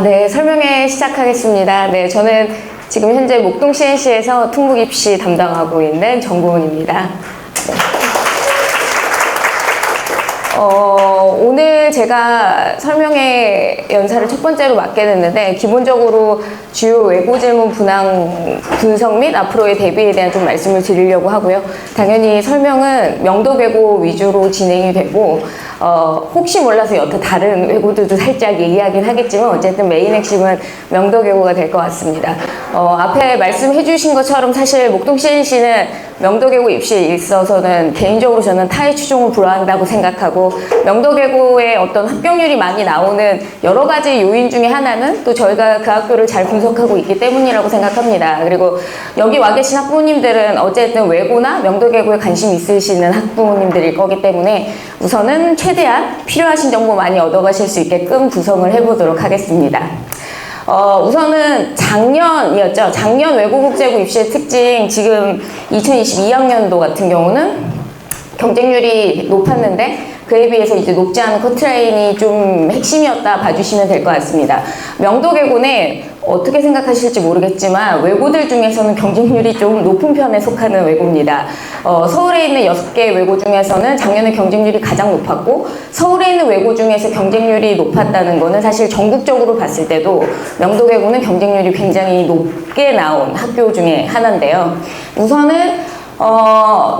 네, 설명회 시작하겠습니다. 네, 저는 지금 현재 목동 CNC에서 특목 입시 담당하고 있는 정보은입니다. 오늘 제가 설명회 연사를 첫 번째로 맡게 됐는데, 기본적으로 주요 외고 질문 분석 및 앞으로의 대비에 대한 좀 말씀을 드리려고 하고요. 당연히 설명은 명도외고 위주로 진행이 되고, 혹시 몰라서 여타 다른 외고들도 살짝 얘기하긴 하겠지만, 어쨌든 메인 핵심은 명도외고가 될 것 같습니다. 앞에 말씀해 주신 것처럼 사실 목동 CNC는 명도외고 입시에 있어서는 개인적으로 저는 타의 추종을 불허한다고 생각하고, 명도외고의 어떤 합격률이 많이 나오는 여러 가지 요인 중에 하나는 또 저희가 그 학교를 잘 분석하고 있기 때문이라고 생각합니다. 그리고 여기 와 계신 학부모님들은 어쨌든 외고나 명도외고에 관심 있으시는 학부모님들일 거기 때문에 우선은 최대한 필요하신 정보 많이 얻어가실 수 있게끔 구성을 해보도록 하겠습니다. 우선은 작년이었죠. 작년 외고국제고 입시의 특징, 지금 2022학년도 같은 경우는 경쟁률이 높았는데 그에 비해서 이제 높지 않은 커트라인이 좀 핵심이었다 봐주시면 될 것 같습니다. 명도외고는 어떻게 생각하실지 모르겠지만 외고들 중에서는 경쟁률이 좀 높은 편에 속하는 외고입니다. 서울에 있는 6개 외고 중에서는 작년에 경쟁률이 가장 높았고, 서울에 있는 외고 중에서 경쟁률이 높았다는 거는 사실 전국적으로 봤을 때도 명도외고는 경쟁률이 굉장히 높게 나온 학교 중에 하나인데요. 우선은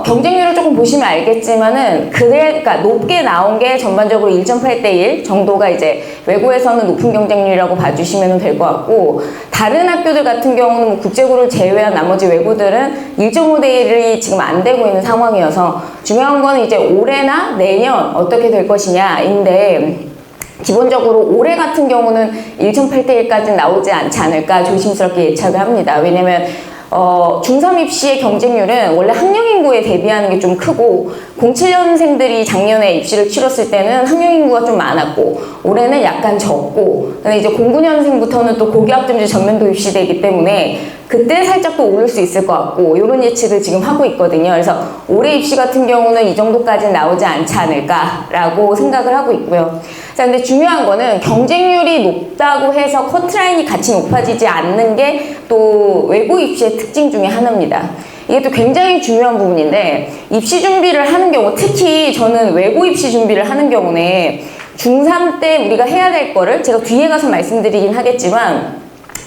경쟁률을 조금 보시면 알겠지만은, 그러니까 높게 나온 게 전반적으로 1.8대 1 정도가 이제 외고에서는 높은 경쟁률이라고 봐주시면 될 것 같고, 다른 학교들 같은 경우는 뭐 국제고를 제외한 나머지 외고들은 1.5대 1이 지금 안 되고 있는 상황이어서, 중요한 거는 이제 올해나 내년 어떻게 될 것이냐인데, 기본적으로 올해 같은 경우는 1.8대 1까지는 나오지 않지 않을까 조심스럽게 예측을 합니다. 왜냐면 중3 입시의 경쟁률은 원래 학령인구에 대비하는 게 좀 크고, 07년생들이 작년에 입시를 치렀을 때는 학령인구가 좀 많았고, 올해는 약간 적고, 근데 이제 09년생부터는 또 고교학점제 전면도 입시되기 때문에 그때 살짝 또 오를 수 있을 것 같고, 이런 예측을 지금 하고 있거든요. 그래서 올해 입시 같은 경우는 이 정도까지는 나오지 않지 않을까라고 생각을 하고 있고요. 자, 근데 중요한 거는 경쟁률이 높다고 해서 커트라인이 같이 높아지지 않는 게 또 외고 입시의 특징 중에 하나입니다. 이게 또 굉장히 중요한 부분인데, 입시 준비를 하는 경우, 특히 저는 외고 입시 준비를 하는 경우에 중3 때 우리가 해야 될 거를 제가 뒤에 가서 말씀드리긴 하겠지만,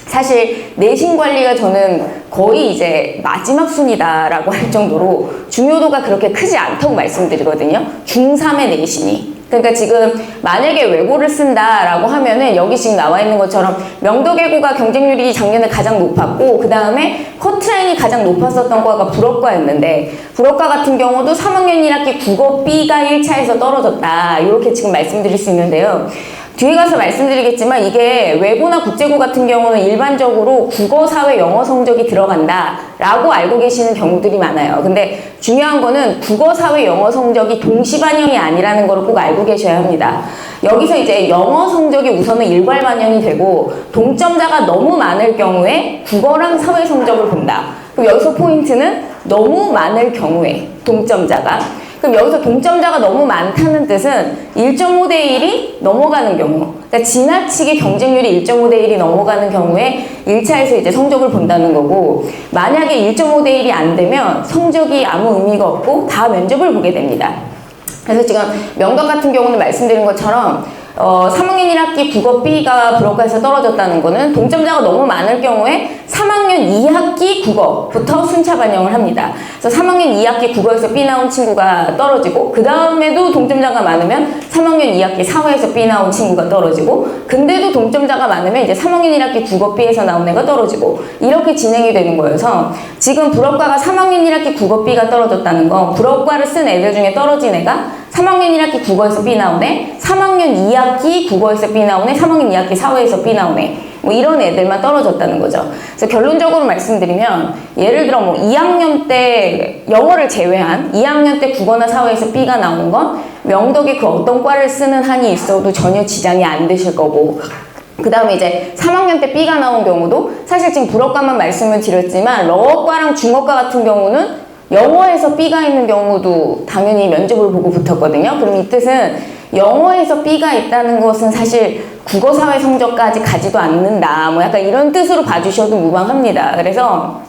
사실 내신 관리가 저는 거의 이제 마지막 순위다라고 할 정도로 중요도가 그렇게 크지 않다고 말씀드리거든요. 중3의 내신이. 그러니까 지금 만약에 외고를 쓴다라고 하면은 여기 지금 나와 있는 것처럼 명도외고가 경쟁률이 작년에 가장 높았고, 그 다음에 커트라인이 가장 높았었던 과가 불어과였는데, 불어과 같은 경우도 3학년 1학기 국어 B가 1차에서 떨어졌다, 이렇게 지금 말씀드릴 수 있는데요. 뒤에 가서 말씀드리겠지만, 이게 외고나 국제고 같은 경우는 일반적으로 국어, 사회, 영어 성적이 들어간다 라고 알고 계시는 경우들이 많아요. 근데 중요한 거는 국어, 사회, 영어 성적이 동시반영이 아니라는 걸 꼭 알고 계셔야 합니다. 여기서 이제 영어 성적이 우선은 일괄반영이 되고, 동점자가 너무 많을 경우에 국어랑 사회 성적을 본다. 그럼 여기서 포인트는 너무 많을 경우에 동점자가, 그럼 여기서 동점자가 너무 많다는 뜻은 1.5대 1이 넘어가는 경우, 그러니까 지나치게 경쟁률이 1.5대 1이 넘어가는 경우에 1차에서 이제 성적을 본다는 거고, 만약에 1.5대 1이 안 되면 성적이 아무 의미가 없고 다 면접을 보게 됩니다. 그래서 지금 명각 같은 경우는 말씀드린 것처럼 3학년 1학기 국어 B가 불어과에서 떨어졌다는 거는 동점자가 너무 많을 경우에 3학년 2학기 국어부터 순차 반영을 합니다. 그래서 3학년 2학기 국어에서 B 나온 친구가 떨어지고, 그 다음에도 동점자가 많으면 3학년 2학기 사회에서 B 나온 친구가 떨어지고, 근데도 동점자가 많으면 이제 3학년 1학기 국어 B에서 나온 애가 떨어지고, 이렇게 진행이 되는 거여서, 지금 불어과가 3학년 1학기 국어 B가 떨어졌다는 건 불어과를 쓴 애들 중에 떨어진 애가 3학년 1학기 국어에서 B 나온 애, 3학년 2학기 국어에서 B 나온 애, 3학년 2학기 사회에서 B 나온 애, 뭐 이런 애들만 떨어졌다는 거죠. 그래서 결론적으로 말씀드리면, 예를 들어 뭐 2학년 때 영어를 제외한 2학년 때 국어나 사회에서 B가 나오는 건 명덕에 그 어떤 과를 쓰는 한이 있어도 전혀 지장이 안 되실 거고, 그 다음에 이제 3학년 때 B가 나온 경우도 사실 지금 불어과만 말씀을 드렸지만 러어과랑 중어과 같은 경우는 영어에서 B가 있는 경우도 당연히 면접을 보고 붙었거든요. 그럼 이 뜻은 영어에서 B가 있다는 것은 사실 국어, 사회 성적까지 가지도 않는다. 뭐 약간 이런 뜻으로 봐주셔도 무방합니다. 그래서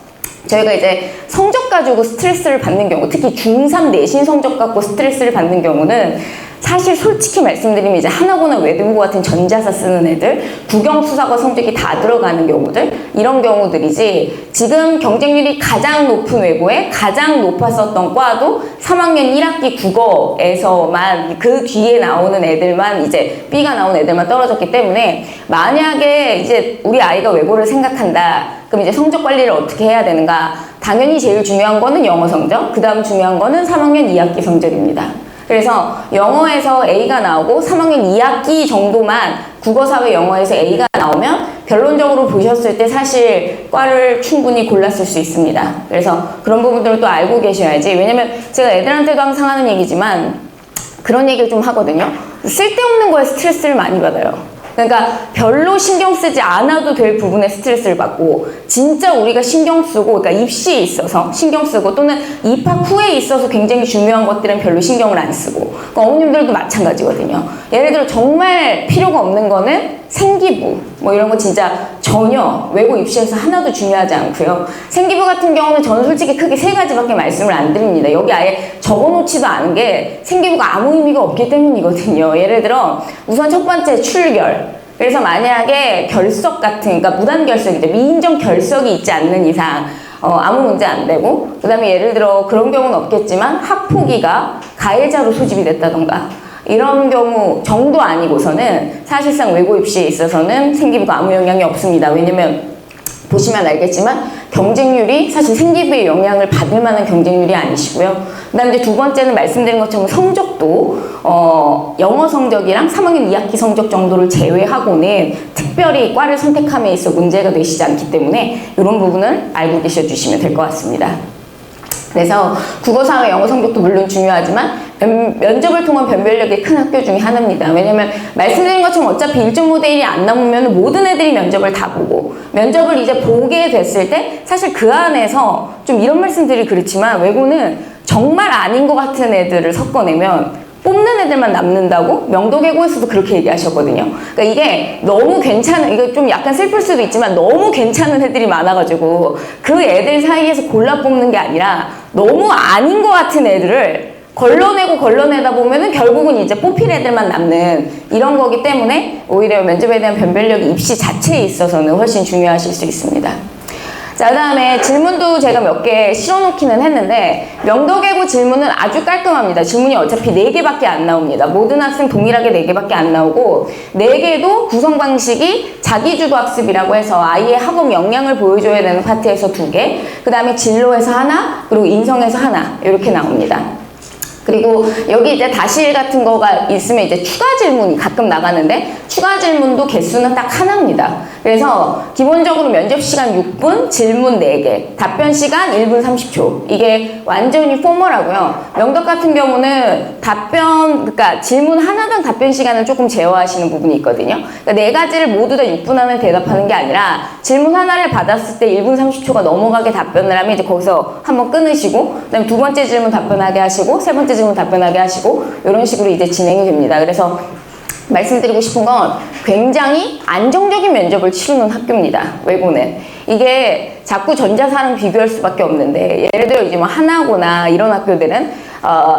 저희가 이제 성적 가지고 스트레스를 받는 경우, 특히 중3 내신 성적 갖고 스트레스를 받는 경우는 사실 솔직히 말씀드리면 이제 하나고나 외등고 같은 전자사 쓰는 애들, 국영수사과 성적이 다 들어가는 경우들, 이런 경우들이지 지금 경쟁률이 가장 높은 외고에 가장 높았었던 과도 3학년 1학기 국어에서만 그 뒤에 나오는 애들만 이제 B가 나온 애들만 떨어졌기 때문에 만약에 이제 우리 아이가 외고를 생각한다. 그럼 이제 성적 관리를 어떻게 해야 되는가? 당연히 제일 중요한 거는 영어 성적, 그 다음 중요한 거는 3학년 2학기 성적입니다. 그래서 영어에서 A가 나오고 3학년 2학기 정도만 국어, 사회, 영어에서 A가 나오면 결론적으로 보셨을 때 사실 과를 충분히 골랐을 수 있습니다. 그래서 그런 부분들을 또 알고 계셔야지. 왜냐면 제가 애들한테도 항상 하는 얘기지만 그런 얘기를 좀 하거든요. 쓸데없는 거에 스트레스를 많이 받아요. 그러니까 별로 신경 쓰지 않아도 될 부분에 스트레스를 받고 진짜 우리가 신경 쓰고 그러니까 입시에 있어서 신경 쓰고 또는 입학 후에 있어서 굉장히 중요한 것들은 별로 신경을 안 쓰고 그러니까 어머님들도 마찬가지거든요. 예를 들어 정말 필요가 없는 거는 생기부 뭐 이런 거 진짜 전혀 외고 입시에서 하나도 중요하지 않고요. 생기부 같은 경우는 저는 솔직히 크게 세 가지밖에 말씀을 안 드립니다. 여기 아예 적어놓지도 않은 게 생기부가 아무 의미가 없기 때문이거든요. 예를 들어 우선 첫 번째 출결. 그래서 만약에 결석 같은 그러니까 무단결석이죠. 미인정 결석이 있지 않는 이상 아무 문제 안 되고 그 다음에 예를 들어 그런 경우는 없겠지만 학폭위가 가해자로 소집이 됐다던가 이런 경우 정도 아니고서는 사실상 외고 입시에 있어서는 생기부가 아무 영향이 없습니다. 왜냐면 보시면 알겠지만 경쟁률이 사실 생기부의 영향을 받을 만한 경쟁률이 아니시고요. 그 다음에 두 번째는 말씀드린 것처럼 성적도 영어 성적이랑 3학년 2학기 성적 정도를 제외하고는 특별히 과를 선택함에 있어 문제가 되시지 않기 때문에 이런 부분을 알고 계셔 주시면 될 것 같습니다. 그래서 국어, 사회, 영어 성적도 물론 중요하지만 면접을 통한 변별력이 큰 학교 중에 하나입니다. 왜냐면 말씀드린 것처럼 어차피 1.5대1이 안 남으면 모든 애들이 면접을 다 보고 면접을 이제 보게 됐을 때 사실 그 안에서 좀 이런 말씀드리 그렇지만 외고는 정말 아닌 것 같은 애들을 섞어내면 뽑는 애들만 남는다고 명도계고에서도 그렇게 얘기하셨거든요. 그러니까 이게 너무 괜찮은, 이거 좀 약간 슬플 수도 있지만 너무 괜찮은 애들이 많아가지고 그 애들 사이에서 골라 뽑는 게 아니라 너무 아닌 것 같은 애들을 걸러내다 보면은 결국은 이제 뽑힐 애들만 남는 이런 거기 때문에 오히려 면접에 대한 변별력이 입시 자체에 있어서는 훨씬 중요하실 수 있습니다. 자, 그 다음에 질문도 제가 몇 개 실어놓기는 했는데 명도계고 질문은 아주 깔끔합니다. 질문이 어차피 4개밖에 안 나옵니다. 모든 학생 동일하게 4개밖에 안 나오고 4개도 구성 방식이 자기주도 학습이라고 해서 아이의 학업 역량을 보여줘야 되는 파트에서 2개, 그 다음에 진로에서 하나, 그리고 인성에서 하나 이렇게 나옵니다. 그리고 여기 이제 다실 같은 거가 있으면 이제 추가 질문이 가끔 나가는데 추가 질문도 개수는 딱 하나입니다. 그래서 기본적으로 면접 시간 6분, 질문 4개, 답변 시간 1분 30초. 이게 완전히 포멀하고요. 명덕 같은 경우는 그러니까 질문 하나당 답변 시간을 조금 제어하시는 부분이 있거든요. 그러니까 4가지를 모두 다 6분 안에 대답하는 게 아니라 질문 하나를 받았을 때 1분 30초가 넘어가게 답변을 하면 이제 거기서 한번 끊으시고 그다음에 두 번째 질문 답변하게 하시고 세 번째 질문 답변하게 하시고 이런 식으로 이제 진행이 됩니다. 그래서 말씀드리고 싶은 건 굉장히 안정적인 면접을 치르는 학교입니다. 외고는. 이게 자꾸 전자사랑 비교할 수밖에 없는데 예를 들어 이제 뭐 하나고나 이런 학교들은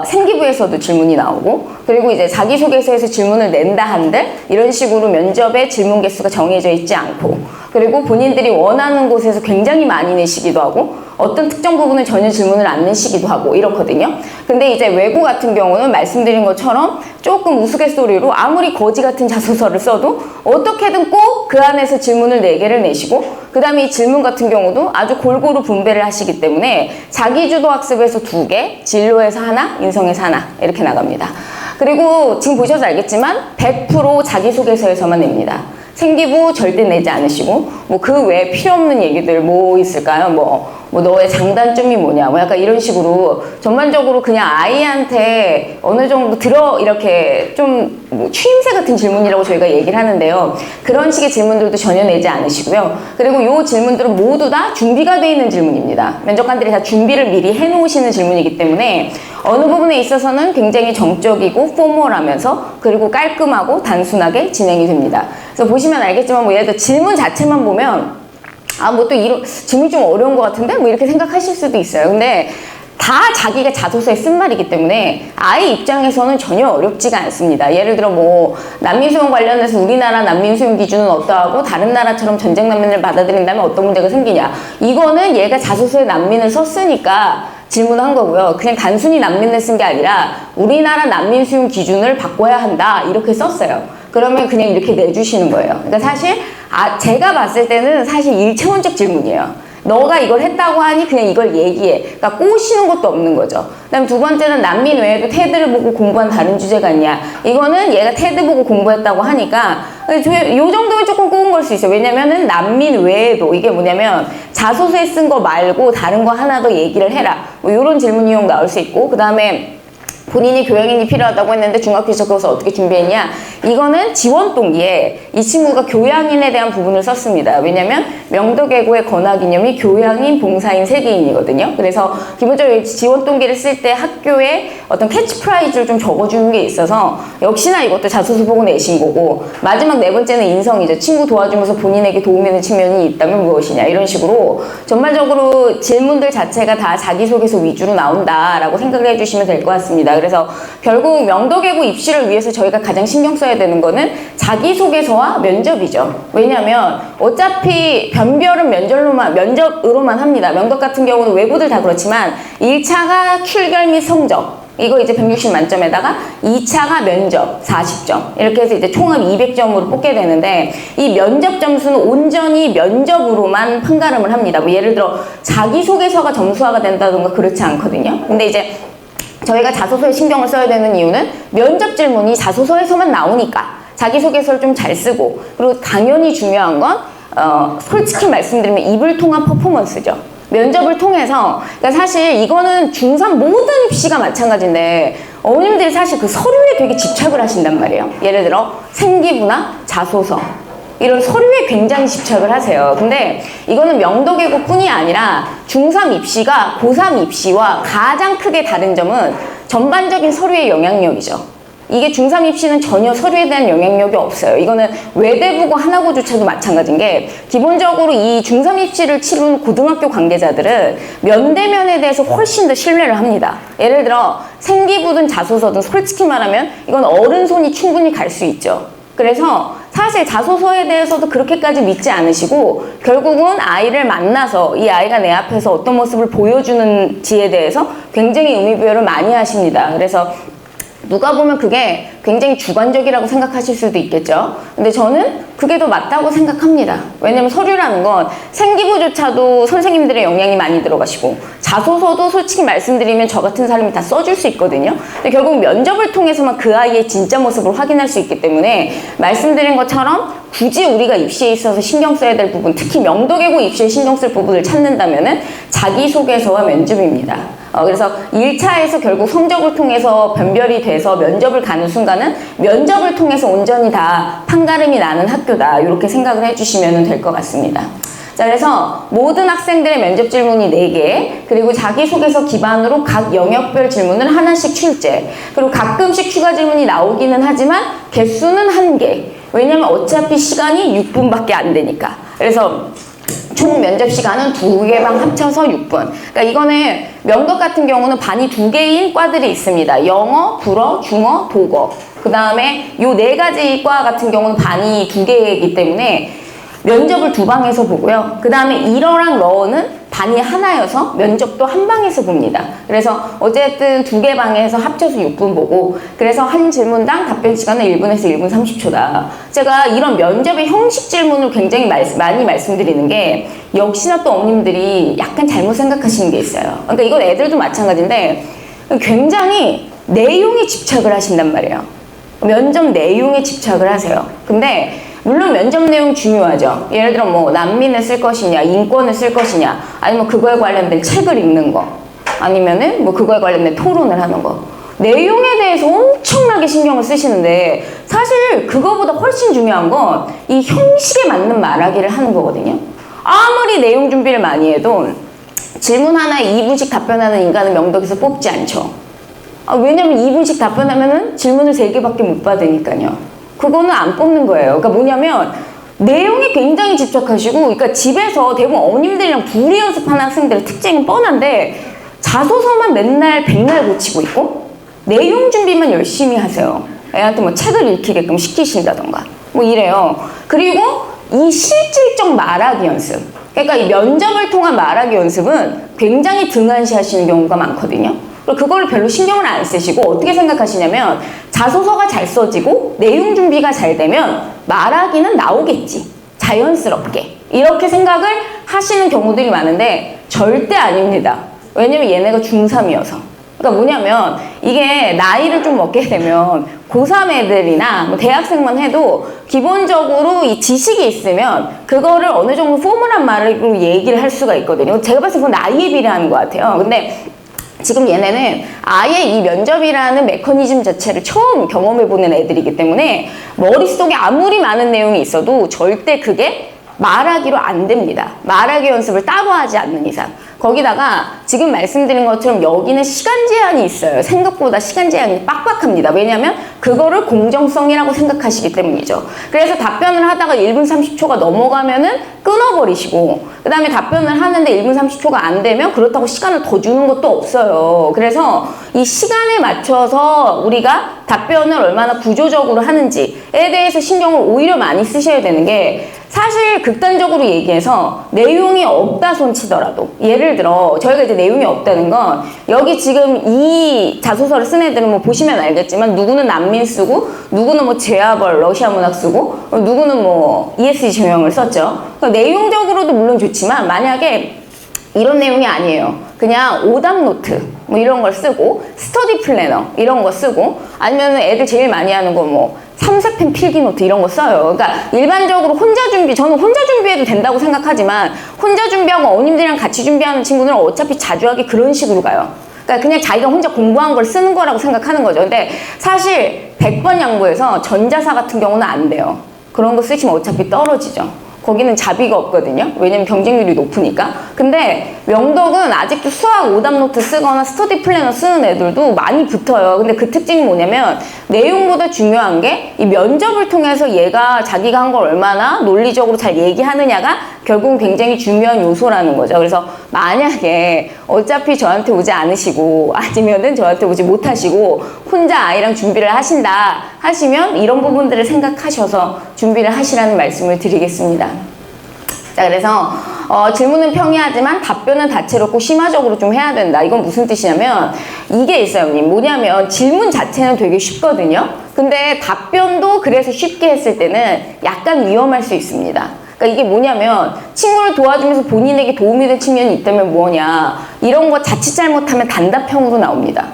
생기부에서도 질문이 나오고 그리고 이제 자기소개서에서 질문을 낸다 한들 이런 식으로 면접의 질문 개수가 정해져 있지 않고 그리고 본인들이 원하는 곳에서 굉장히 많이 내시기도 하고 어떤 특정 부분은 전혀 질문을 안 내시기도 하고 이렇거든요. 근데 이제 외고 같은 경우는 말씀드린 것처럼 조금 우스갯소리로 아무리 거지 같은 자소서를 써도 어떻게든 꼭 그 안에서 질문을 4개를 내시고 그 다음에 이 질문 같은 경우도 아주 골고루 분배를 하시기 때문에 자기주도 학습에서 2개, 진로에서 하나, 인성에서 하나 이렇게 나갑니다. 그리고 지금 보셔서 알겠지만 100% 자기소개서에서만 냅니다. 생기부 절대 내지 않으시고, 뭐 그 외에 필요 없는 얘기들 뭐 있을까요? 뭐 너의 장단점이 뭐냐, 뭐 약간 이런 식으로 전반적으로 그냥 아이한테 어느 정도 이렇게 좀 뭐 추임새 같은 질문이라고 저희가 얘기를 하는데요. 그런 식의 질문들도 전혀 내지 않으시고요. 그리고 이 질문들은 모두 다 준비가 되어 있는 질문입니다. 면접관들이 다 준비를 미리 해놓으시는 질문이기 때문에 어느 부분에 있어서는 굉장히 정적이고 포멀하면서 그리고 깔끔하고 단순하게 진행이 됩니다. 그래서 보시면 알겠지만 뭐 예를 들어 질문 자체만 보면 뭐 또 이런 질문이 좀 어려운 것 같은데 뭐 이렇게 생각하실 수도 있어요. 근데 다 자기가 자소서에 쓴 말이기 때문에 아이 입장에서는 전혀 어렵지가 않습니다. 예를 들어 뭐 난민 수용 관련해서 우리나라 난민 수용 기준은 어떠하고 다른 나라처럼 전쟁 난민을 받아들인다면 어떤 문제가 생기냐, 이거는 얘가 자소서에 난민을 썼으니까 질문한 거고요. 그냥 단순히 난민을 쓴 게 아니라 우리나라 난민 수용 기준을 바꿔야 한다 이렇게 썼어요. 그러면 그냥 이렇게 내주시는 거예요. 그러니까 사실 제가 봤을 때는 사실 일차원적 질문이에요. 너가 이걸 했다고 하니 그냥 이걸 얘기해. 그러니까 꼬시는 것도 없는 거죠. 그다음 두 번째는 난민 외에도 테드를 보고 공부한 다른 주제가 있냐. 이거는 얘가 테드 보고 공부했다고 하니까 요 정도면 조금 꼬은 걸 수 있어요. 왜냐면은 난민 외에도 이게 뭐냐면 자소서에 쓴 거 말고 다른 거 하나 더 얘기를 해라. 뭐 이런 질문 유형 나올 수 있고, 그 다음에 본인이 교양인이 필요하다고 했는데 중학교에서 그것을 어떻게 준비했냐. 이거는 지원 동기에 이 친구가 교양인에 대한 부분을 썼습니다. 왜냐면 명덕외고의 건화기념이 교양인, 봉사인, 세계인이거든요. 그래서 기본적으로 지원 동기를 쓸 때 학교에 어떤 캐치프라이즈를 좀 적어주는 게 있어서 역시나 이것도 자소서 보고 내신 거고, 마지막 네 번째는 인성이죠. 친구 도와주면서 본인에게 도움이 되는 측면이 있다면 무엇이냐, 이런 식으로 전반적으로 질문들 자체가 다 자기소개서 위주로 나온다라고 생각을 해주시면 될 것 같습니다. 그래서 결국 명덕외고 입시를 위해서 저희가 가장 신경 써야 되는 거는 자기소개서와 면접이죠. 왜냐면 어차피 변별은 면접으로만 합니다. 명덕 같은 경우는 외부들 다 그렇지만 1차가 출결 및 성적, 이거 이제 160 만점에다가 2차가 면접 40점, 이렇게 해서 이제 총합 200점으로 뽑게 되는데, 이 면접 점수는 온전히 면접으로만 판가름을 합니다. 뭐 예를 들어 자기소개서가 점수화가 된다던가 그렇지 않거든요. 근데 이제 저희가 자소서에 신경을 써야 되는 이유는 면접 질문이 자소서에서만 나오니까 자기소개서를 좀 잘 쓰고, 그리고 당연히 중요한 건 솔직히 말씀드리면 입을 통한 퍼포먼스죠. 면접을 통해서, 그러니까 사실 이거는 중3 모든 입시가 마찬가지인데 어머님들이 사실 그 서류에 되게 집착을 하신단 말이에요. 예를 들어 생기부나 자소서, 이런 서류에 굉장히 집착을 하세요. 근데 이거는 명덕외고 뿐이 아니라 중3 입시가 고3 입시와 가장 크게 다른 점은 전반적인 서류의 영향력이죠. 이게 중3 입시는 전혀 서류에 대한 영향력이 없어요. 이거는 외대부고 하나고조차도 마찬가지인 게, 기본적으로 이 중3 입시를 치른 고등학교 관계자들은 면대면에 대해서 훨씬 더 신뢰를 합니다. 예를 들어 생기부든 자소서든 솔직히 말하면 이건 어른 손이 충분히 갈 수 있죠. 그래서 사실 자소서에 대해서도 그렇게까지 믿지 않으시고, 결국은 아이를 만나서 이 아이가 내 앞에서 어떤 모습을 보여주는지에 대해서 굉장히 의미부여를 많이 하십니다. 그래서 누가 보면 그게 굉장히 주관적이라고 생각하실 수도 있겠죠. 근데 저는 그게 더 맞다고 생각합니다. 왜냐면 서류라는 건 생기부조차도 선생님들의 영향이 많이 들어가시고, 자소서도 솔직히 말씀드리면 저 같은 사람이 다 써줄 수 있거든요. 근데 결국 면접을 통해서만 그 아이의 진짜 모습을 확인할 수 있기 때문에, 말씀드린 것처럼 굳이 우리가 입시에 있어서 신경 써야 될 부분, 특히 명덕외고 입시에 신경 쓸 부분을 찾는다면은 자기소개서와 면접입니다. 그래서 1차에서 결국 성적을 통해서 변별이 돼서 면접을 가는 순간은 면접을 통해서 온전히 다 판가름이 나는 학교다, 이렇게 생각을 해주시면 될 것 같습니다. 자, 그래서 모든 학생들의 면접 질문이 4개, 그리고 자기소개서 기반으로 각 영역별 질문을 하나씩 출제, 그리고 가끔씩 추가 질문이 나오기는 하지만 개수는 1개. 왜냐면 어차피 시간이 6분밖에 안 되니까. 그래서 총 면접 시간은 2개방 합쳐서 6분. 그러니까 이거는 명덕 같은 경우는 반이 2개인 과들이 있습니다. 영어, 불어, 중어, 독어. 그 다음에 요 4가지 과 같은 경우는 반이 2개이기 때문에 면접을 2방에서 보고요. 그 다음에 일어랑 러어는 반이 하나여서 면접도 한 방에서 봅니다. 그래서 어쨌든 2개 방에서 합쳐서 6분 보고, 그래서 한 질문당 답변 시간은 1분에서 1분 30초다. 제가 이런 면접의 형식 질문을 굉장히 많이 말씀드리는 게, 역시나 또 어머님들이 약간 잘못 생각하시는 게 있어요. 그러니까 이건 애들도 마찬가지인데 굉장히 내용에 집착을 하신단 말이에요. 면접 내용에 집착을 하세요. 근데 물론 면접 내용 중요하죠. 예를 들어 뭐 난민을 쓸 것이냐, 인권을 쓸 것이냐, 아니면 그거에 관련된 책을 읽는 거, 아니면은 뭐 그거에 관련된 토론을 하는 거. 내용에 대해서 엄청나게 신경을 쓰시는데 사실 그거보다 훨씬 중요한 건 이 형식에 맞는 말하기를 하는 거거든요. 아무리 내용 준비를 많이 해도 질문 하나에 2분씩 답변하는 인간은 명덕에서 뽑지 않죠. 왜냐면 2분씩 답변하면은 질문을 3개밖에 못 받으니까요. 그거는 안 뽑는 거예요. 그러니까 뭐냐면 내용에 굉장히 집착하시고, 그러니까 집에서 대부분 어머님들이랑 둘이 연습하는 학생들의 특징은 뻔한데 자소서만 맨날 백날 고치고 있고 내용 준비만 열심히 하세요. 애한테 뭐 책을 읽히게끔 시키신다던가 뭐 이래요. 그리고 이 실질적 말하기 연습, 그러니까 이 면접을 통한 말하기 연습은 굉장히 등한시 하시는 경우가 많거든요. 그걸 별로 신경을 안 쓰시고 어떻게 생각하시냐면 자소서가 잘 써지고 내용 준비가 잘 되면 말하기는 나오겠지, 자연스럽게, 이렇게 생각을 하시는 경우들이 많은데 절대 아닙니다. 왜냐면 얘네가 중3이어서. 그러니까 뭐냐면 이게 나이를 좀 먹게 되면 고3 애들이나 뭐 대학생만 해도 기본적으로 이 지식이 있으면 그거를 어느 정도 포멀한 말로 얘기를 할 수가 있거든요. 제가 봤을 때 그건 나이에 비례하는 것 같아요. 근데 지금 얘네는 아예 이 면접이라는 메커니즘 자체를 처음 경험해보는 애들이기 때문에 머릿속에 아무리 많은 내용이 있어도 절대 그게 말하기로 안 됩니다. 말하기 연습을 따로 하지 않는 이상. 거기다가 지금 말씀드린 것처럼 여기는 시간 제한이 있어요. 생각보다 시간 제한이 빡빡합니다. 왜냐하면 그거를 공정성이라고 생각하시기 때문이죠. 그래서 답변을 하다가 1분 30초가 넘어가면은 끊어버리시고, 그 다음에 답변을 하는데 1분 30초가 안 되면 그렇다고 시간을 더 주는 것도 없어요. 그래서 이 시간에 맞춰서 우리가 답변을 얼마나 구조적으로 하는지에 대해서 신경을 오히려 많이 쓰셔야 되는 게, 사실 극단적으로 얘기해서 내용이 없다 손치더라도, 예를 들어 저희가 이제 내용이 없다는 건 여기 지금 이 자소서를 쓴 애들은 뭐 보시면 알겠지만 누구는 난민 쓰고 누구는 뭐 제아벌 러시아 문학 쓰고 누구는 뭐 ESG 증명을 썼죠. 그러니까 내용적으로도 물론 좋지만 만약에 이런 내용이 아니에요. 그냥 오답 노트 뭐 이런 걸 쓰고 스터디 플래너 이런 거 쓰고, 아니면 애들 제일 많이 하는 거 뭐 삼색펜 필기노트 이런 거 써요. 그러니까 일반적으로 혼자 준비, 저는 혼자 준비해도 된다고 생각하지만 혼자 준비하고 어머님들이랑 같이 준비하는 친구들은 어차피 자주 하기 그런 식으로 가요. 그러니까 그냥 자기가 혼자 공부한 걸 쓰는 거라고 생각하는 거죠. 근데 사실 100번 양보해서 전자사 같은 경우는 안 돼요. 그런 거 쓰시면 어차피 떨어지죠. 거기는 자비가 없거든요. 왜냐면 경쟁률이 높으니까. 근데 명덕은 아직도 수학 오답노트 쓰거나 스터디 플래너 쓰는 애들도 많이 붙어요. 근데 그 특징이 뭐냐면 내용보다 중요한 게 이 면접을 통해서 얘가 자기가 한 걸 얼마나 논리적으로 잘 얘기하느냐가 결국은 굉장히 중요한 요소라는 거죠. 그래서 만약에 어차피 저한테 오지 않으시고 아니면은 저한테 오지 못하시고 혼자 아이랑 준비를 하신다 하시면 이런 부분들을 생각하셔서 준비를 하시라는 말씀을 드리겠습니다. 자, 그래서 질문은 평이하지만 답변은 다채롭고 심화적으로 좀 해야 된다. 이건 무슨 뜻이냐면 이게 있어요, 언니. 뭐냐면 질문 자체는 되게 쉽거든요. 근데 답변도 그래서 쉽게 했을 때는 약간 위험할 수 있습니다. 그러니까 이게 뭐냐면 친구를 도와주면서 본인에게 도움이 된 측면이 있다면 뭐냐, 이런 거 자칫 잘못하면 단답형으로 나옵니다.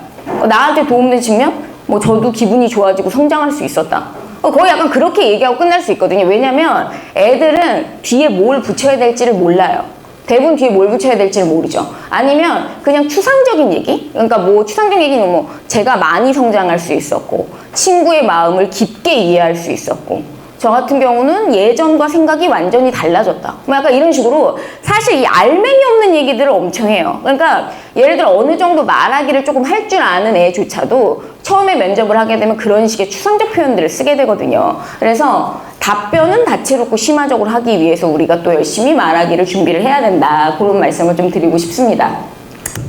나한테 도움된 측면? 뭐 저도 기분이 좋아지고 성장할 수 있었다. 거의 약간 그렇게 얘기하고 끝날 수 있거든요. 왜냐면 애들은 뒤에 뭘 붙여야 될지를 몰라요. 대부분 뒤에 뭘 붙여야 될지를 모르죠. 아니면 그냥 추상적인 얘기? 그러니까 뭐 추상적인 얘기는 뭐 제가 많이 성장할 수 있었고 친구의 마음을 깊게 이해할 수 있었고 저 같은 경우는 예전과 생각이 완전히 달라졌다. 뭐 약간 이런 식으로 사실 이 알맹이 없는 얘기들을 엄청 해요. 그러니까 예를 들어 어느 정도 말하기를 조금 할 줄 아는 애조차도 처음에 면접을 하게 되면 그런 식의 추상적 표현들을 쓰게 되거든요. 그래서 답변은 다채롭고 심화적으로 하기 위해서 우리가 또 열심히 말하기를 준비를 해야 된다. 그런 말씀을 좀 드리고 싶습니다.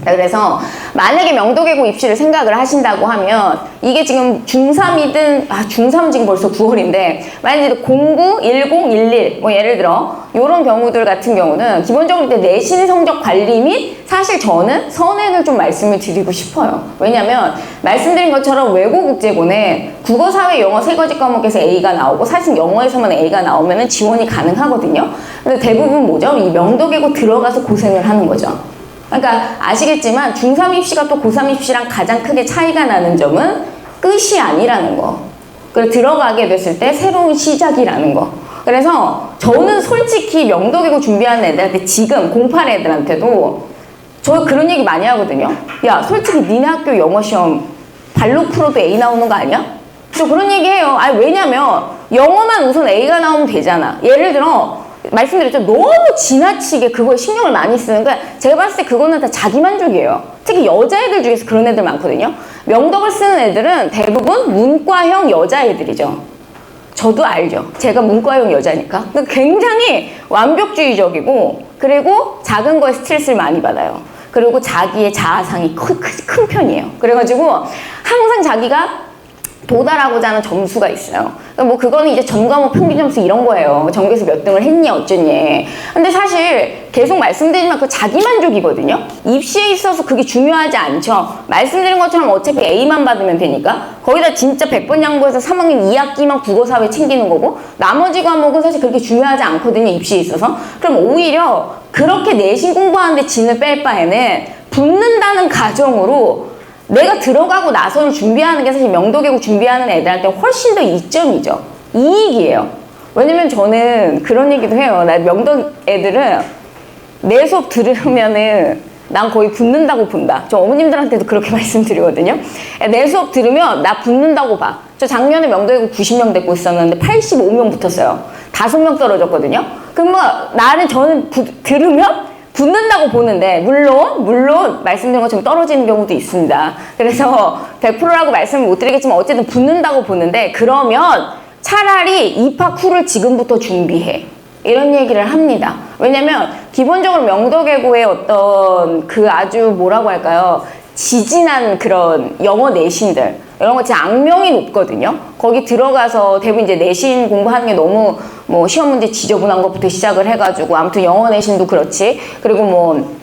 그래서 만약에 명도계고 입시를 생각을 하신다고 하면 이게 지금 중3이든 중3 지금 벌써 9월인데 만약에 09, 10, 11 뭐 예를 들어 이런 경우들 같은 경우는 기본적으로 내신 성적 관리 및 사실 저는 선행을 좀 말씀을 드리고 싶어요. 왜냐면 말씀드린 것처럼 외고국제고는 국어, 사회, 영어 세 가지 과목에서 A가 나오고 사실 영어에서만 A가 나오면 지원이 가능하거든요. 근데 대부분 뭐죠? 이 명도계고 들어가서 고생을 하는 거죠. 그러니까 아시겠지만 중3 입시가 또 고3 입시랑 가장 크게 차이가 나는 점은 끝이 아니라는 거. 그리고 들어가게 됐을 때 새로운 시작이라는 거. 그래서 저는 솔직히 명도기고 준비하는 애들한테 지금 08 애들한테도 저 그런 얘기 많이 하거든요. 야, 솔직히 니네 학교 영어 시험 발로 풀어도 A 나오는 거 아니야? 저 그런 얘기 해요. 아니, 왜냐면 영어만 우선 A가 나오면 되잖아. 예를 들어 말씀드렸죠. 너무 지나치게 그거에 신경을 많이 쓰는 거야. 제가 봤을 때 그거는 다 자기만족이에요. 특히 여자애들 중에서 그런 애들 많거든요. 명덕을 쓰는 애들은 대부분 문과형 여자애들이죠. 저도 알죠. 제가 문과형 여자니까. 굉장히 완벽주의적이고, 그리고 작은 거에 스트레스를 많이 받아요. 그리고 자기의 자아상이 큰 편이에요. 그래가지고 항상 자기가 도달하고자 하는 점수가 있어요. 그러니까 뭐 그거는 이제 전 과목 평균 점수 이런 거예요. 전교에서 몇 등을 했니 어쩌니. 근데 사실 계속 말씀드리지만 그 자기만족이거든요. 입시에 있어서 그게 중요하지 않죠. 말씀드린 것처럼 어차피 A만 받으면 되니까. 거기다 진짜 100번 양보해서 3학년 2학기만 국어사회 챙기는 거고, 나머지 과목은 사실 그렇게 중요하지 않거든요. 입시에 있어서. 그럼 오히려 그렇게 내신 공부하는데 진을 뺄 바에는 붙는다는 가정으로 내가 들어가고 나서는 준비하는 게 사실 명도계고 준비하는 애들한테 훨씬 더 이점이죠. 이익이에요. 왜냐면 저는 그런 얘기도 해요. 나 명도 애들은 내 수업 들으면은 난 거의 붙는다고 본다. 저 어머님들한테도 그렇게 말씀드리거든요. 내 수업 들으면 나 붙는다고 봐. 저 작년에 명도계고 90명 됐고 있었는데 85명 붙었어요. 5명 떨어졌거든요. 그럼 뭐 저는 들으면 붙는다고 보는데 물론 말씀드린 것처럼 떨어지는 경우도 있습니다. 그래서 100%라고 말씀을 못 드리겠지만 어쨌든 붙는다고 보는데, 그러면 차라리 입학 후를 지금부터 준비해. 이런 얘기를 합니다. 왜냐면 기본적으로 명도계고의 어떤 그 아주 뭐라고 할까요? 지진한 그런 영어 내신들 이런 거 진짜 악명이 높거든요. 거기 들어가서 대부분 이제 내신 공부하는 게 너무 뭐 시험 문제 지저분한 것부터 시작을 해가지고 아무튼 영어 내신도 그렇지. 그리고 뭐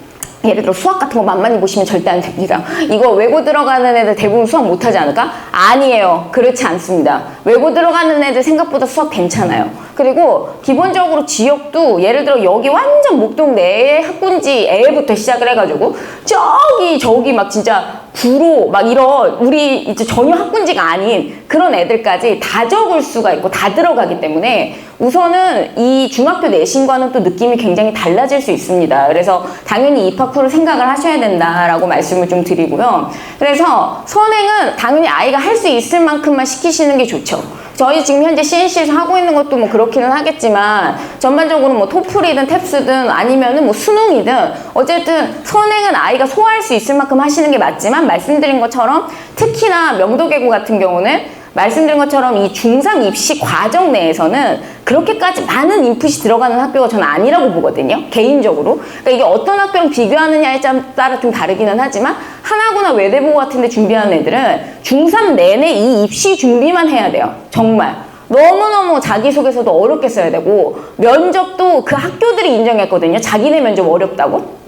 예를 들어 수학 같은 거 만만히 보시면 절대 안 됩니다. 이거 외고 들어가는 애들 대부분 수학 못하지 않을까? 아니에요. 그렇지 않습니다. 외고 들어가는 애들 생각보다 수학 괜찮아요. 그리고 기본적으로 지역도 예를 들어 여기 완전 목동 내 학군지 A부터 시작을 해가지고 저기 막 진짜 구로 막 이런 우리 이제 전혀 학군지가 아닌 그런 애들까지 다 적을 수가 있고 다 들어가기 때문에 우선은 이 중학교 내신과는 또 느낌이 굉장히 달라질 수 있습니다. 그래서 당연히 입학 후를 생각을 하셔야 된다라고 말씀을 좀 드리고요. 그래서 선행은 당연히 아이가 할 수 있을 만큼만 시키시는 게 좋죠. 저희 지금 현재 CNC에서 하고 있는 것도 뭐 그렇기는 하겠지만 전반적으로 뭐 토플이든 탭스든 아니면은 뭐 수능이든 어쨌든 선행은 아이가 소화할 수 있을 만큼 하시는 게 맞지만 말씀드린 것처럼 특히나 명도계고 같은 경우는 말씀드린 것처럼 이 중3 입시 과정 내에서는 그렇게까지 많은 인풋이 들어가는 학교가 저는 아니라고 보거든요. 개인적으로. 그러니까 이게 어떤 학교랑 비교하느냐에 따라 좀 다르기는 하지만 하나고나 외대보고 같은 데 준비하는 애들은 중3 내내 이 입시 준비만 해야 돼요. 정말. 너무너무 자기소개서도 어렵게 써야 되고 면접도 그 학교들이 인정했거든요. 자기네 면접 어렵다고.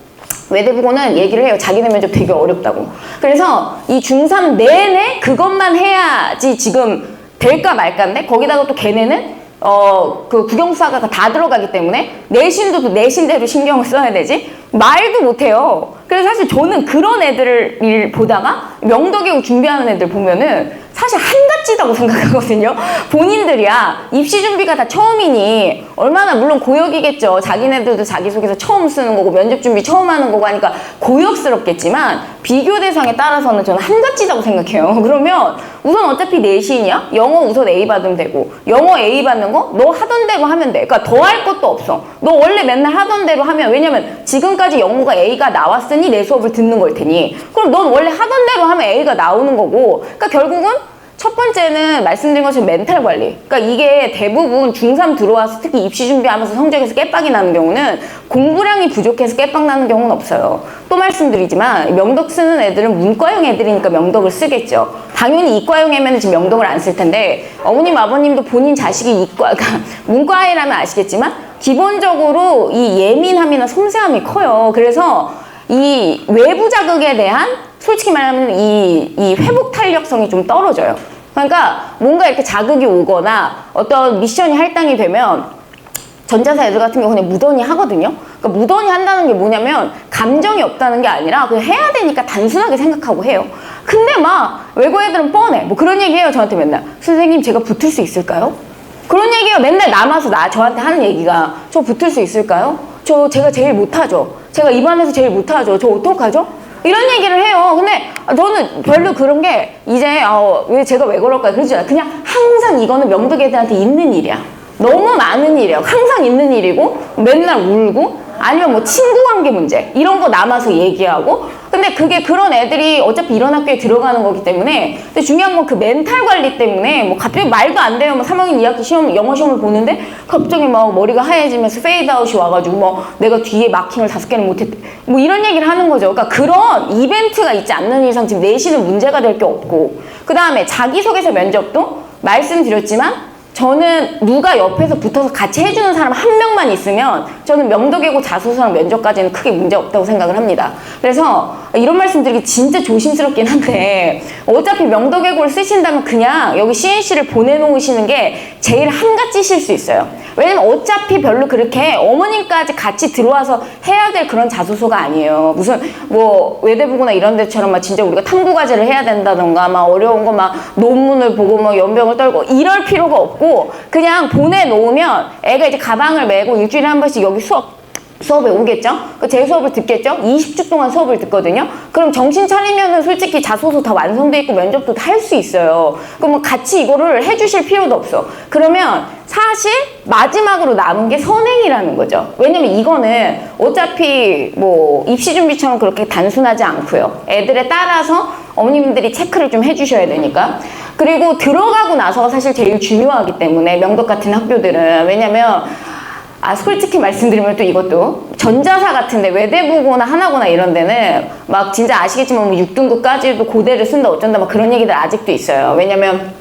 외대보고는 얘기를 해요. 자기네 면접 되게 어렵다고. 그래서 이 중3 내내 그것만 해야지 지금 될까 말까인데 거기다가 또 걔네는 그 국영수학과가 다 들어가기 때문에 내신도 또 내신대로 신경을 써야 되지 말도 못해요. 그래서 사실 저는 그런 애들을 보다가 명도계고 준비하는 애들 보면은 사실 한가지다고 생각하거든요. 본인들이야 입시 준비가 다 처음이니 얼마나 물론 고역이겠죠. 자기네들도 자기소개서 처음 쓰는 거고 면접 준비 처음 하는 거고 하니까 고역스럽겠지만 비교 대상에 따라서는 저는 한가지다고 생각해요. 그러면 우선 어차피 내신이야. 영어 우선 A 받으면 되고 영어 A 받는 거 너 하던 대로 하면 돼. 그러니까 더 할 것도 없어. 너 원래 맨날 하던 대로 하면 왜냐면 지금까지 영어가 A가 나왔으니 내 수업을 듣는 걸 테니 그럼 넌 원래 하던 대로 하면 A가 나오는 거고 그러니까 결국은 첫 번째는 말씀드린 것처럼 멘탈 관리. 그러니까 이게 대부분 중3 들어와서 특히 입시 준비하면서 성적에서 깨빡이 나는 경우는 공부량이 부족해서 깨빡 나는 경우는 없어요. 또 말씀드리지만 명덕 쓰는 애들은 문과형 애들이니까 명덕을 쓰겠죠. 당연히 이과형 애면 지금 명덕을 안 쓸 텐데 어머님 아버님도 본인 자식이 그러니까 문과애라면 아시겠지만 기본적으로 이 예민함이나 섬세함이 커요. 그래서 이 외부 자극에 대한 솔직히 말하면 이 회복 탄력성이 좀 떨어져요. 그러니까 뭔가 이렇게 자극이 오거나 어떤 미션이 할당이 되면 전자사 애들 같은 경우는 무던히 하거든요. 그러니까 무던히 한다는 게 뭐냐면 감정이 없다는 게 아니라 그냥 해야 되니까 단순하게 생각하고 해요. 근데 막 외고 애들은 뻔해. 뭐 그런 얘기 해요. 저한테 맨날. 선생님 제가 붙을 수 있을까요? 그런 얘기가 맨날 남아서 저한테 하는 얘기가 저 붙을 수 있을까요? 제가 제일 못하죠. 제가 이 반에서 제일 못하죠. 저 어떡하죠? 이런 얘기를 해요. 근데 저는 별로 그런 게 이제 제가 왜 그럴까요? 그러지 않아요. 그냥 항상 이거는 명덕 애들한테 있는 일이야. 너무 많은 일이에요. 항상 있는 일이고 맨날 울고 아니면 뭐 친구 관계 문제 이런 거 남아서 얘기하고 근데 그게 그런 애들이 어차피 이런 학교에 들어가는 거기 때문에 근데 중요한 건 그 멘탈 관리 때문에 뭐 갑자기 말도 안 돼요. 뭐 3학년 2학기 시험 영어 시험을 보는데 갑자기 막 머리가 하얘지면서 페이드아웃이 와가지고 뭐 내가 뒤에 마킹을 5개는 못했대 뭐 이런 얘기를 하는 거죠. 그러니까 그런 이벤트가 있지 않는 이상 지금 내신은 문제가 될 게 없고 그 다음에 자기소개서 면접도 말씀드렸지만 저는 누가 옆에서 붙어서 같이 해주는 사람 한 명만 있으면 저는 명덕외고 자소서랑 면접까지는 크게 문제 없다고 생각을 합니다. 그래서 이런 말씀 드리기 진짜 조심스럽긴 한데 어차피 명덕외고를 쓰신다면 그냥 여기 CNC를 보내놓으시는 게 제일 한가지실 수 있어요. 왜냐면 어차피 별로 그렇게 어머님까지 같이 들어와서 해야 될 그런 자소서가 아니에요. 무슨 뭐 외대부고나 이런 데처럼 막 진짜 우리가 탐구과제를 해야 된다던가 막 어려운 거 막 논문을 보고 막 연병을 떨고 이럴 필요가 없고 그냥 보내놓으면 애가 이제 가방을 메고 일주일에 한 번씩 여기 수업에 오겠죠? 제 수업을 듣겠죠? 20주 동안 수업을 듣거든요? 그럼 정신 차리면은 솔직히 자소서 다 완성돼 있고 면접도 다 할 수 있어요. 그럼 뭐 같이 이거를 해주실 필요도 없어. 그러면 사실 마지막으로 남은 게 선행이라는 거죠. 왜냐면 이거는 어차피 뭐 입시 준비처럼 그렇게 단순하지 않고요. 애들에 따라서 어머님들이 체크를 좀 해주셔야 되니까. 그리고 들어가고 나서가 사실 제일 중요하기 때문에 명덕 같은 학교들은 왜냐면 솔직히 말씀드리면 또 이것도 전자사 같은데 외대부고나 하나고나 이런 데는 막 진짜 아시겠지만 뭐 6등급까지도 고대를 쓴다 어쩐다 막 그런 얘기들 아직도 있어요. 왜냐면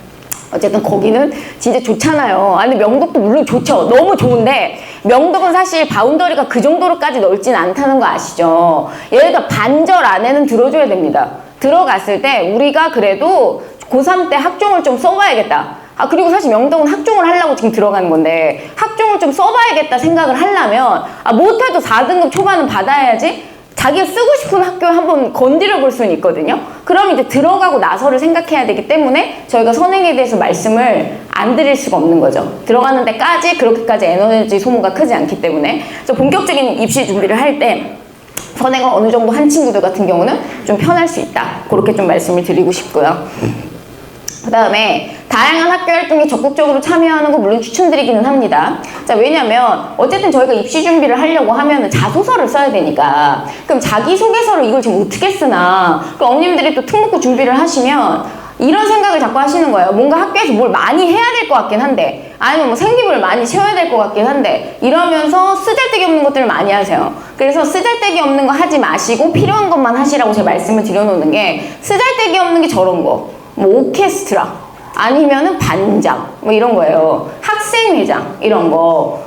어쨌든 거기는 진짜 좋잖아요. 근데 명덕도 물론 좋죠. 너무 좋은데 명덕은 사실 바운더리가 그 정도로까지 넓진 않다는 거 아시죠? 얘가 반절 안에는 들어줘야 됩니다. 들어갔을 때 우리가 그래도 고3 때 학종을 좀 써봐야겠다. 그리고 사실 명덕은 학종을 하려고 지금 들어가는 건데 학종을 좀 써봐야겠다 생각을 하려면 못해도 4등급 초반은 받아야지 자기가 쓰고 싶은 학교에 한번 건드려 볼 수는 있거든요. 그럼 이제 들어가고 나서를 생각해야 되기 때문에 저희가 선행에 대해서 말씀을 안 드릴 수가 없는 거죠. 들어가는 데까지 그렇게까지 에너지 소모가 크지 않기 때문에 그래서 본격적인 입시 준비를 할 때 선행을 어느 정도 한 친구들 같은 경우는 좀 편할 수 있다. 그렇게 좀 말씀을 드리고 싶고요. 그 다음에 다양한 학교 활동에 적극적으로 참여하는 거 물론 추천드리기는 합니다. 자, 왜냐면 어쨌든 저희가 입시 준비를 하려고 하면은 자소서를 써야 되니까 그럼 자기소개서를 이걸 지금 어떻게 쓰나 그럼 어머님들이 또 특목고 준비를 하시면 이런 생각을 자꾸 하시는 거예요. 뭔가 학교에서 뭘 많이 해야 될 것 같긴 한데 아니면 뭐 생기부를 많이 채워야 될 것 같긴 한데 이러면서 쓰잘데기 없는 것들을 많이 하세요. 그래서 쓰잘데기 없는 거 하지 마시고 필요한 것만 하시라고 제가 말씀을 드려놓는 게 쓰잘데기 없는 게 저런 거 뭐 오케스트라 아니면은 반장 뭐 이런 거예요. 학생회장 이런 거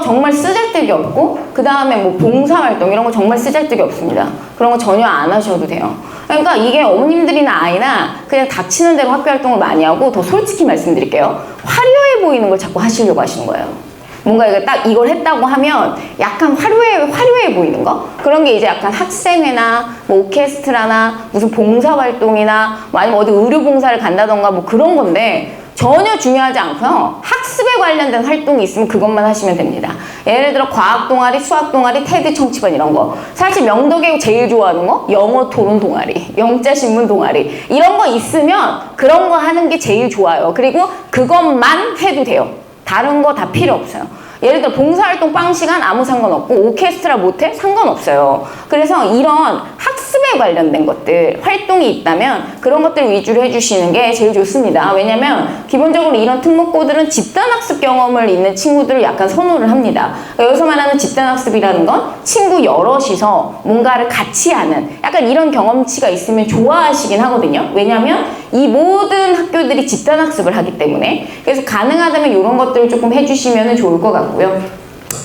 정말 쓰잘데기 없고 그 다음에 뭐 봉사활동 이런 거 정말 쓰잘데기 없습니다. 그런 거 전혀 안 하셔도 돼요. 그러니까 이게 어머님들이나 아이나 그냥 닥치는 대로 학교 활동을 많이 하고 더 솔직히 말씀드릴게요. 화려해 보이는 걸 자꾸 하시려고 하시는 거예요. 뭔가 이거 딱 이걸 했다고 하면 약간 화려해 보이는 거? 그런 게 이제 약간 학생회나 뭐 오케스트라나 무슨 봉사활동이나 뭐 아니면 어디 의료봉사를 간다던가 뭐 그런 건데 전혀 중요하지 않고요. 학습에 관련된 활동이 있으면 그것만 하시면 됩니다. 예를 들어 과학 동아리, 수학 동아리, 테드 청취반 이런 거. 사실 명덕외고 제일 좋아하는 거 영어 토론 동아리, 영자 신문 동아리 이런 거 있으면 그런 거 하는 게 제일 좋아요. 그리고 그것만 해도 돼요. 다른 거 다 필요 없어요. 예를 들어 봉사활동 빵 시간 아무 상관없고 오케스트라 못해? 상관없어요. 그래서 이런 학습에 관련된 것들 활동이 있다면 그런 것들 위주로 해주시는 게 제일 좋습니다. 왜냐면 기본적으로 이런 특목고들은 집단학습 경험을 있는 친구들을 약간 선호를 합니다. 그러니까 여기서 말하는 집단학습이라는 건 친구 여럿이서 뭔가를 같이 하는 약간 이런 경험치가 있으면 좋아하시긴 하거든요. 왜냐면 이 모든 학교들이 집단학습을 하기 때문에 그래서 가능하다면 이런 것들을 조금 해주시면 좋을 것 같고요.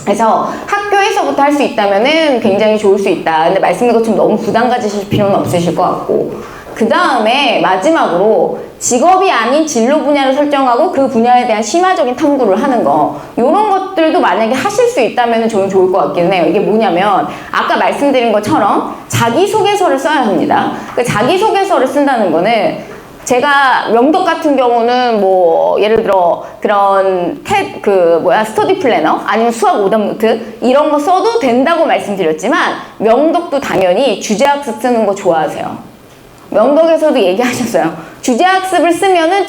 그래서 학교에서부터 할 수 있다면은 굉장히 좋을 수 있다. 근데 말씀드린 것처럼 너무 부담 가지실 필요는 없으실 것 같고 그 다음에 마지막으로 직업이 아닌 진로 분야를 설정하고 그 분야에 대한 심화적인 탐구를 하는 거 이런 것들도 만약에 하실 수 있다면 저는 좋을 것 같기는 해요. 이게 뭐냐면 아까 말씀드린 것처럼 자기소개서를 써야 합니다. 그 자기소개서를 쓴다는 거는 제가 명덕 같은 경우는 뭐 예를 들어 그런 스터디 플래너 아니면 수학 오답 노트 이런 거 써도 된다고 말씀드렸지만 명덕도 당연히 주제학습 쓰는 거 좋아하세요. 명덕에서도 얘기하셨어요. 주제학습을 쓰면은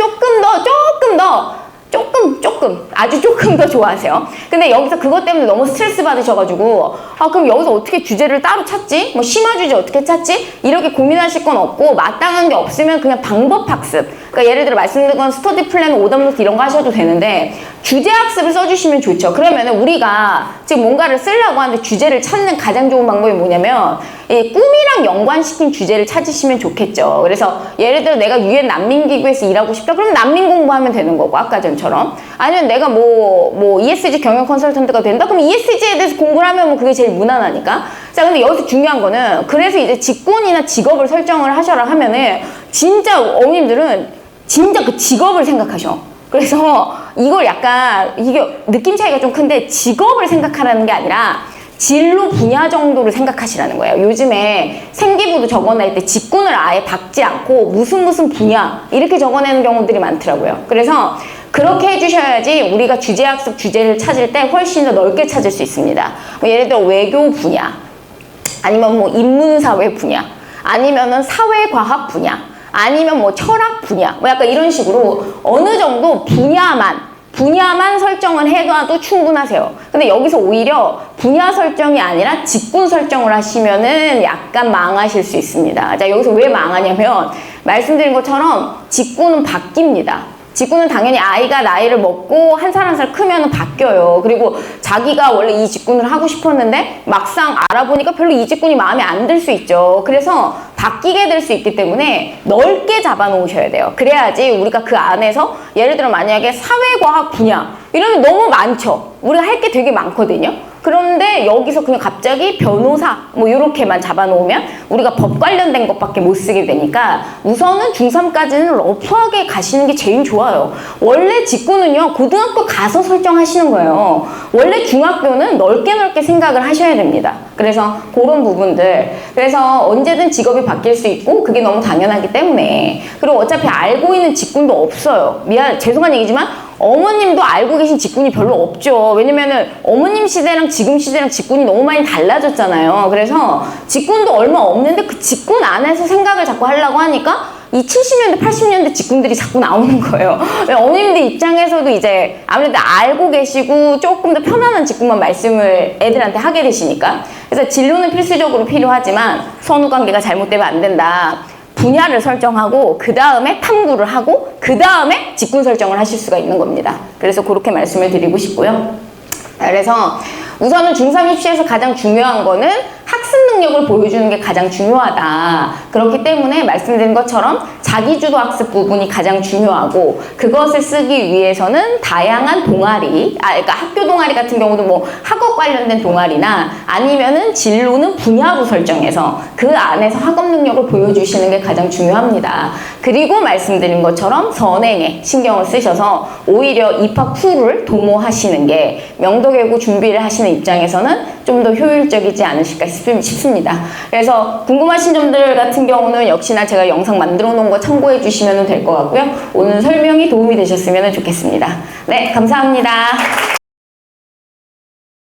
아주 조금 더 좋아하세요. 근데 여기서 그것 때문에 너무 스트레스 받으셔가지고 그럼 여기서 어떻게 주제를 따로 찾지? 뭐 심화 주제 어떻게 찾지? 이렇게 고민하실 건 없고 마땅한 게 없으면 그냥 방법 학습. 그러니까 예를 들어 말씀드린 건 스터디 플래너 오답 노트 이런 거 하셔도 되는데 주제 학습을 써주시면 좋죠. 그러면은 우리가 지금 뭔가를 쓰려고 하는데 주제를 찾는 가장 좋은 방법이 뭐냐면 이 꿈이랑 연관시킨 주제를 찾으시면 좋겠죠. 그래서 예를 들어 내가 유엔 난민기구에서 일하고 싶다. 그럼 난민 공부하면 되는 거고 아까 전처럼. 아니면 내가 뭐 ESG 경영 컨설턴트가 된다. 그럼 ESG에 대해서 공부를 하면 뭐 그게 제일 무난하니까. 자, 근데 여기서 중요한 거는 그래서 이제 직군이나 직업을 설정을 하셔라 하면은 진짜 어머님들은 진짜 그 직업을 생각하셔. 그래서 이걸 약간 이게 느낌 차이가 좀 큰데 직업을 생각하라는 게 아니라 진로 분야 정도를 생각하시라는 거예요. 요즘에 생기부도 적어낼 때 직군을 아예 박지 않고 무슨 분야 이렇게 적어내는 경우들이 많더라고요. 그래서 그렇게 해주셔야지 우리가 주제학습 주제를 찾을 때 훨씬 더 넓게 찾을 수 있습니다. 뭐 예를 들어 외교 분야 아니면 뭐 인문사회 분야 아니면은 사회과학 분야 아니면 뭐 철학 분야 뭐 약간 이런 식으로 어느 정도 분야만 설정을 해놔도 충분하세요. 근데 여기서 오히려 분야 설정이 아니라 직군 설정을 하시면은 약간 망하실 수 있습니다. 자, 여기서 왜 망하냐면 말씀드린 것처럼 직군은 바뀝니다. 직군은 당연히 아이가 나이를 먹고 한 살 한 살 크면 바뀌어요. 그리고 자기가 원래 이 직군을 하고 싶었는데 막상 알아보니까 별로 이 직군이 마음에 안 들 수 있죠. 그래서 바뀌게 될 수 있기 때문에 넓게 잡아 놓으셔야 돼요. 그래야지 우리가 그 안에서 예를 들어 만약에 사회과학 분야 이러면 너무 많죠. 우리가 할 게 되게 많거든요. 그런데 여기서 그냥 갑자기 변호사 뭐 이렇게만 잡아놓으면 우리가 법 관련된 것밖에 못 쓰게 되니까 우선은 중3까지는 러프하게 가시는 게 제일 좋아요. 원래 직구는요 고등학교 가서 설정하시는 거예요. 원래 중학교는 넓게 생각을 하셔야 됩니다. 그래서 그런 부분들 그래서 언제든 직업이 바뀔 수 있고 그게 너무 당연하기 때문에 그리고 어차피 알고 있는 직군도 없어요. 죄송한 얘기지만 어머님도 알고 계신 직군이 별로 없죠. 왜냐면은 어머님 시대랑 지금 시대랑 직군이 너무 많이 달라졌잖아요. 그래서 직군도 얼마 없는데 그 직군 안에서 생각을 자꾸 하려고 하니까 이 70년대, 80년대 직군들이 자꾸 나오는 거예요. 어머님들 입장에서도 이제 아무래도 알고 계시고 조금 더 편안한 직군만 말씀을 애들한테 하게 되시니까. 그래서 진로는 필수적으로 필요하지만 선후관계가 잘못되면 안 된다. 분야를 설정하고 그 다음에 탐구를 하고 그 다음에 직군 설정을 하실 수가 있는 겁니다. 그래서 그렇게 말씀을 드리고 싶고요. 그래서 우선은 중3 입시에서 가장 중요한 거는 학습 능력을 보여주는 게 가장 중요하다. 그렇기 때문에 말씀드린 것처럼 자기주도 학습 부분이 가장 중요하고 그것을 쓰기 위해서는 다양한 동아리, 그러니까 학교 동아리 같은 경우도 뭐 학업 관련된 동아리나 아니면은 진로는 분야로 설정해서 그 안에서 학업 능력을 보여주시는 게 가장 중요합니다. 그리고 말씀드린 것처럼 선행에 신경을 쓰셔서 오히려 입학 후를 도모하시는 게 명도외고 준비를 하시는 입장에서는 좀 더 효율적이지 않으실까 싶습니다. 그래서 궁금하신 점들 같은 경우는 역시나 제가 영상 만들어 놓은 거 참고해 주시면 될 것 같고요. 오늘 설명이 도움이 되셨으면 좋겠습니다. 네, 감사합니다.